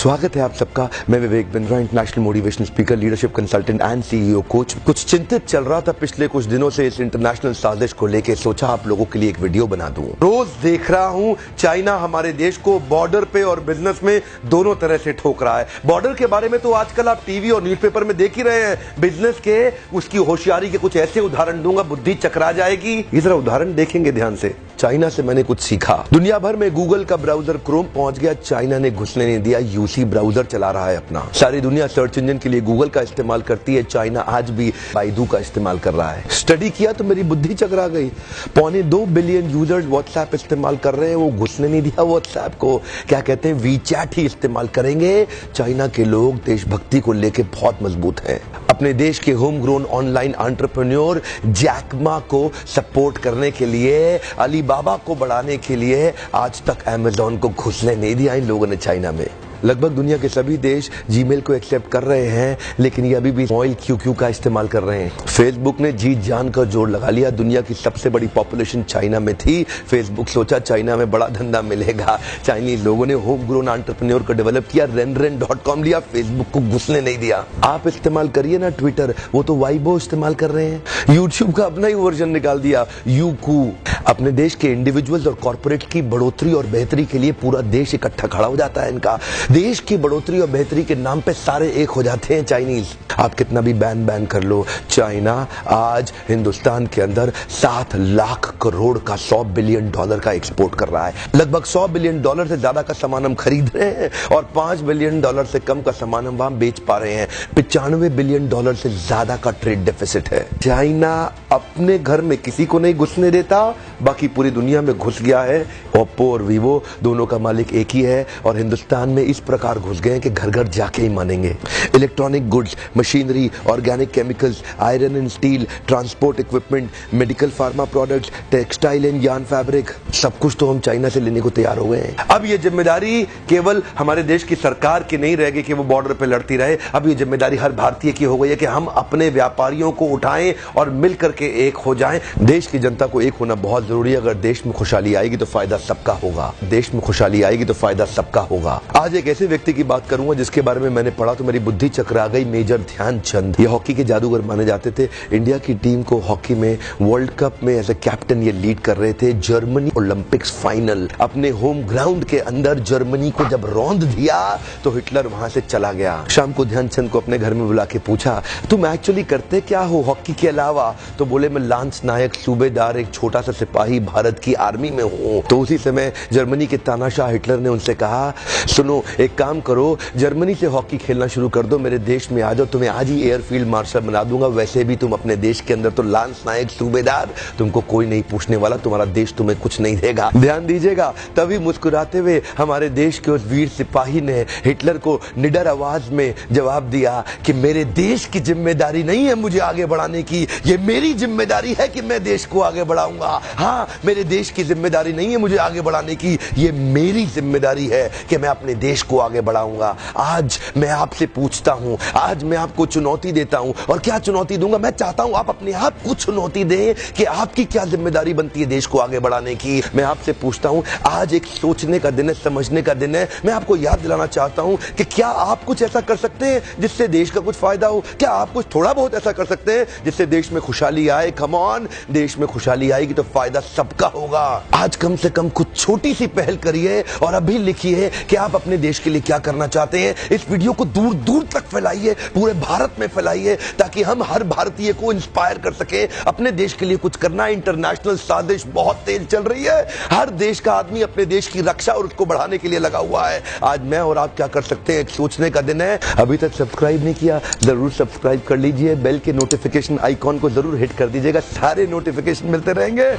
स्वागत है आप सबका। मैं Vivek Bindra, international motivational speaker, leadership consultant and CEO coach. कुछ चिंतित चल रहा था पिछले कुछ दिनों से इस इंटरनेशनल साजिश को लेके, सोचा आप लोगों के लिए एक वीडियो बना दूं। रोज देख रहा हूं चाइना हमारे देश को बॉर्डर पे और बिजनेस में दोनों तरह से ठोक रहा है। बॉर्डर के बारे में तो आजकल आप टीवी और न्यूज़पेपर में देख ही रहे हैं। बिजनेस के उसकी होशियारी के कुछ ऐसे उदाहरण दूंगा, बुद्धि चकरा जाएगी। ये जरा उदाहरण देखेंगे ध्यान से। चाइना से मैंने कुछ सीखा। दुनिया भर में गूगल का ब्राउजर क्रोम पहुंच गया, चाइना ने घुसने नहीं दिया। यूसी ब्राउजर चला रहा है अपना। सारी दुनिया सर्च इंजन के लिए गूगल का इस्तेमाल करती है, चाइना आज भी बाइडू का इस्तेमाल कर रहा है। स्टडी किया तो मेरी बुद्धि चकरा गई। 2.25 बिलियन यूजर्स व्हाट्सएप इस्तेमाल कर रहे हैं, वो घुसने नहीं दिया व्हाट्सएप को। क्या कहते हैं, वीचैट ही इस्तेमाल करेंगे। चाइना के लोग देशभक्ति को लेकर बहुत मजबूत हैं। अपने देश के home grown online entrepreneur Jack Ma को सपोर्ट करने के लिए, अलीबाबा को बढ़ाने के लिए आज तक अमेज़न को घुसने नहीं दिया इन लोगों ने चाइना में। लगभग दुनिया के सभी देश जीमेल को एक्सेप्ट कर रहे हैं, लेकिन ये अभी भी मॉइल क्यूक्यू का इस्तेमाल कर रहे हैं। फेसबुक ने जीत जान का जोर लगा लिया। दुनिया की सबसे बड़ी पॉपुलेशन चाइना में थी। फेसबुक सोचा चाइना में बड़ा धंधा मिलेगा। चाइनीज लोगों ने होम ग्रोन एंटरप्रेन्योर को डेवलप किया, renren.com लिया, फेसबुक को घुसने नहीं दिया। आप इस्तेमाल करिए ना ट्विटर, वो तो वाइबो इस्तेमाल कर रहे हैं। यूट्यूब का अपना ही वर्जन निकाल दिया, यूकू। अपने देश के इंडिविजुअल्स और कॉर्पोरेट की बढ़ोतरी और बेहतरी के लिए पूरा देश इकट्ठा खड़ा हो जाता है इनका। देश की बढ़ोतरी और बेहतरी के नाम पे सारे एक हो जाते हैं चाइनीज। आप कितना भी बैन कर लो, चाइना आज हिंदुस्तान के अंदर 7 लाख करोड़ का $100 बिलियन का एक्सपोर्ट कर रहा है। लगभग $100 बिलियन से ज्यादा का सामान हम खरीद रहे हैं और $5 बिलियन से कम का सामान हम वहां बेच पा रहे हैं। $95 बिलियन से ज्यादा का ट्रेड डेफिसिट है। चाइना अपने घर में किसी को नहीं घुसने देता, बाकी पूरी दुनिया में घुस गया है। ओप्पो और वीवो दोनों का मालिक एक ही है और हिंदुस्तान में इस प्रकार घुस गए कि घर घर जाके ही मानेंगे। Electronic goods, machinery, organic chemicals, iron and steel, transport equipment, medical pharma products, textile and yarn fabric, सब कुछ तो हम चाइना से लेने को तैयार हो गए हैं। अब ये जिम्मेदारी केवल हमारे देश की सरकार की नहीं रहेगी कि वो बॉर्डर पे लड़ती रहे। अब ये जिम्मेदारी हर भारतीय की हो गई है कि हम अपने व्यापारियों को उठाएं और मिल करके एक हो जाएं। देश की जनता को एक होना बहुत जरूरी है। अगर देश में खुशहाली आएगी तो फायदा सबका होगा। देश में खुशहाली आएगी तो फायदा सबका होगा। आज एक ऐसे व्यक्ति की बात करूंगा जिसके बारे में मैंने पढ़ा तो मेरी बुद्धि चकरा गई। मेजर ध्यानचंद, ये हॉकी के जादूगर माने जाते थे। इंडिया की टीम को हॉकी में वर्ल्ड कप में एज ए कैप्टन ये लीड कर रहे थे। जर्मनी ओलंपिक्स फाइनल अपने होम ग्राउंड के अंदर जर्मनी को जब रौंद दिया तो हिटलर वहां से चला गया। शाम को ध्यानचंद को अपने घर में बुला के पूछा, तुम एक्चुअली करते क्या हो हॉकी के अलावा? तो बोले, मैं लांस नायक, सूबेदार, एक छोटा सा सिपाही भारत की आर्मी में हूं। तो उसी समय जर्मनी के तानाशाह हिटलर ने उनसे कहा, सुनो एक काम करो, जर्मनी से हॉकी खेलना शुरू कर दो, मेरे देश में आ जाओ, तुम्हें आज ही एयरफील्ड मार्शल बना दूंगा। वैसे भी तुम अपने देश के अंदर तो लांस नायक, सूबेदार, तुमको कोई नहीं पूछने वाला, तुम्हारा देश तुम्हें कुछ नहीं देगा। ध्यान दीजिएगा। तभी मुस्कुराते हुए हमारे देश के उस वीर सिपाही ने हिटलर को निडर आवाज में जवाब दिया कि मेरे देश की जिम्मेदारी नहीं है मुझे आगे बढ़ाने की, ये मेरी जिम्मेदारी है कि मैं देश को आगे बढ़ाऊंगा। हाँ, मेरे देश की जिम्मेदारी नहीं है मुझे आगे बढ़ाने की, ये मेरी जिम्मेदारी है कि मैं अपने देश को आगे बढ़ाऊंगा। आज मैं आपसे पूछता हूं, आज मैं आपको चुनौती देता हूं। और क्या चुनौती दूंगा? मैं चाहता हूं आप अपने आप को चुनौती दें कि आपकी क्या जिम्मेदारी बनती है देश को आगे बढ़ाने की। मैं आपसे पूछता हूं, आज एक सोचने का दिन है, समझने का दिन है। मैं आपको याद दिलाना चाहता हूं कि क्या आप कुछ ऐसा कर सकते हैं जिससे देश का कुछ फायदा हो? क्या आप कुछ थोड़ा बहुत ऐसा कर सकते हैं जिससे देश में खुशहाली आए? कम ऑन, देश में खुशहाली आएगी तो फायदा सबका होगा। आज कम से कम कुछ छोटी सी पहल करिए और अभी लिखिए कि आप अपने देश के लिए क्या करना चाहते हैं। इस वीडियो को दूर दूर तक फैलाइए, पूरे भारत में फैलाइए, ताकि हम हर भारतीय को इंस्पायर कर सके अपने देश के लिए कुछ करना। इंटरनेशनल साजिश बहुत तेज चल रही है। हर देश का आदमी अपने देश की रक्षा और उसको बढ़ाने के लिए लगा हुआ है। आज मैं और आप क्या कर सकते हैं, एक सोचने का दिन है। अभी तक सब्सक्राइब नहीं किया, जरूर सब्सक्राइब कर लीजिए। बेल के नोटिफिकेशन आइकॉन को जरूर हिट कर दीजिएगा, सारे नोटिफिकेशन मिलते रहेंगे।